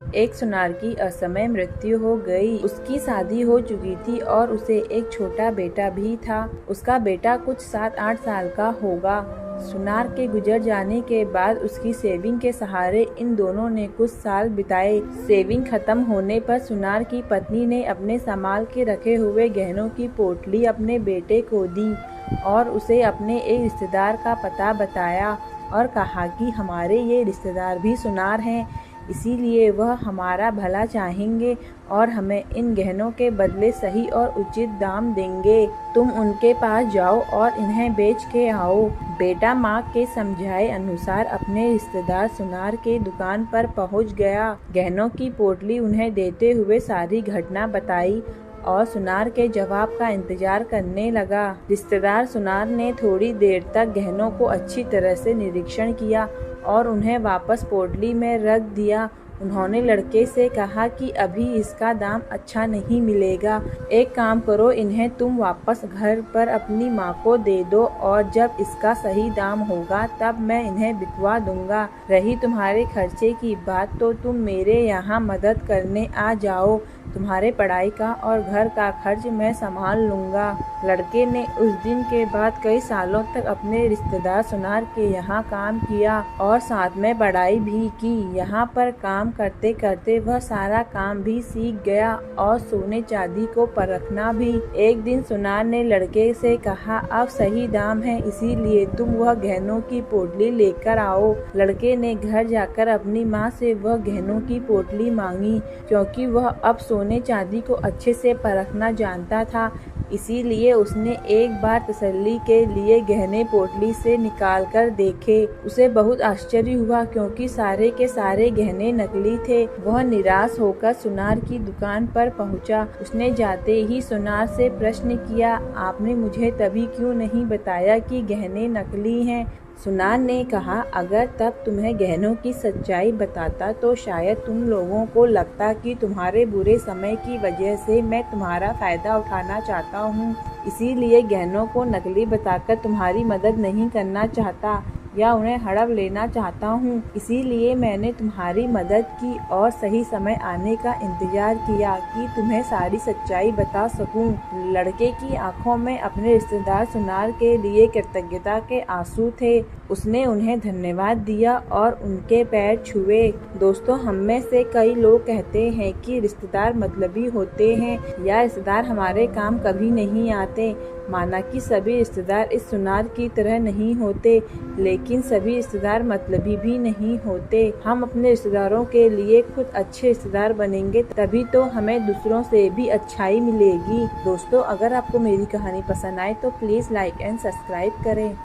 एक सुनार की असमय मृत्यु हो गई। उसकी शादी हो चुकी थी और उसे एक छोटा बेटा भी था। उसका बेटा कुछ 7-8 साल का होगा। सुनार के गुजर जाने के बाद उसकी सेविंग के सहारे इन दोनों ने कुछ साल बिताए। सेविंग खत्म होने पर सुनार की पत्नी ने अपने संभाल के रखे हुए गहनों की पोटली अपने बेटे को दी और उसे अपने एक रिश्तेदार का पता बताया और कहा कि हमारे ये रिश्तेदार भी सुनार हैं, इसीलिए वह हमारा भला चाहेंगे और हमें इन गहनों के बदले सही और उचित दाम देंगे। तुम उनके पास जाओ और इन्हें बेच के आओ। बेटा माँ के समझाए अनुसार अपने रिश्तेदार सुनार के दुकान पर पहुँच गया। गहनों की पोटली उन्हें देते हुए सारी घटना बताई और सुनार के जवाब का इंतजार करने लगा। रिश्तेदार सुनार ने थोड़ी देर तक गहनों को अच्छी तरह से निरीक्षण किया और उन्हें वापस पोटली में रख दिया। उन्होंने लड़के से कहा कि अभी इसका दाम अच्छा नहीं मिलेगा, एक काम करो, इन्हें तुम वापस घर पर अपनी माँ को दे दो और जब इसका सही दाम होगा तब मैं इन्हें बिकवा दूंगा। रही तुम्हारे खर्चे की बात तो तुम मेरे यहाँ मदद करने आ जाओ, तुम्हारे पढ़ाई का और घर का खर्च मैं संभाल लूँगा। लड़के ने उस दिन के बाद कई सालों तक अपने रिश्तेदार सुनार के यहाँ काम किया और साथ में पढ़ाई भी की। यहाँ पर काम करते करते वह सारा काम भी सीख गया और सोने चांदी को परखना भी। एक दिन सुनार ने लड़के से कहा, अब सही दाम है, इसीलिए तुम वह गहनों की पोटली लेकर आओ। लड़के ने घर जाकर अपनी माँ से वह गहनों की पोटली मांगी, क्योंकि वह अब सोने चांदी को अच्छे से परखना जानता था। इसीलिए उसने एक बार तसल्ली के लिए गहने पोटली से निकालकर देखे। उसे बहुत आश्चर्य हुआ क्योंकि सारे के सारे गहने नकली थे। वह निराश होकर सुनार की दुकान पर पहुंचा। उसने जाते ही सुनार से प्रश्न किया, आपने मुझे तभी क्यों नहीं बताया कि गहने नकली हैं? सुनार ने कहा, अगर तब तुम्हें गहनों की सच्चाई बताता तो शायद तुम लोगों को लगता कि तुम्हारे बुरे समय की वजह से मैं तुम्हारा फायदा उठाना चाहता हूँ, इसीलिए गहनों को नकली बताकर तुम्हारी मदद नहीं करना चाहता या उन्हें हड़प लेना चाहता हूँ। इसीलिए मैंने तुम्हारी मदद की और सही समय आने का इंतजार किया कि तुम्हें सारी सच्चाई बता सकूं। लड़के की आंखों में अपने रिश्तेदार सुनार के लिए कृतज्ञता के आंसू थे। उसने उन्हें धन्यवाद दिया और उनके पैर छुए। दोस्तों, हम में से कई लोग कहते हैं कि रिश्तेदार मतलबी होते हैं या रिश्तेदार हमारे काम कभी नहीं आते। माना कि सभी रिश्तेदार इस सुनार की तरह नहीं होते, लेकिन सभी रिश्तेदार मतलबी भी नहीं होते। हम अपने रिश्तेदारों के लिए खुद अच्छे रिश्तेदार बनेंगे, तभी तो हमें दूसरों से भी अच्छाई मिलेगी। दोस्तों, अगर आपको मेरी कहानी पसंद आए तो प्लीज़ लाइक एंड सब्सक्राइब करें।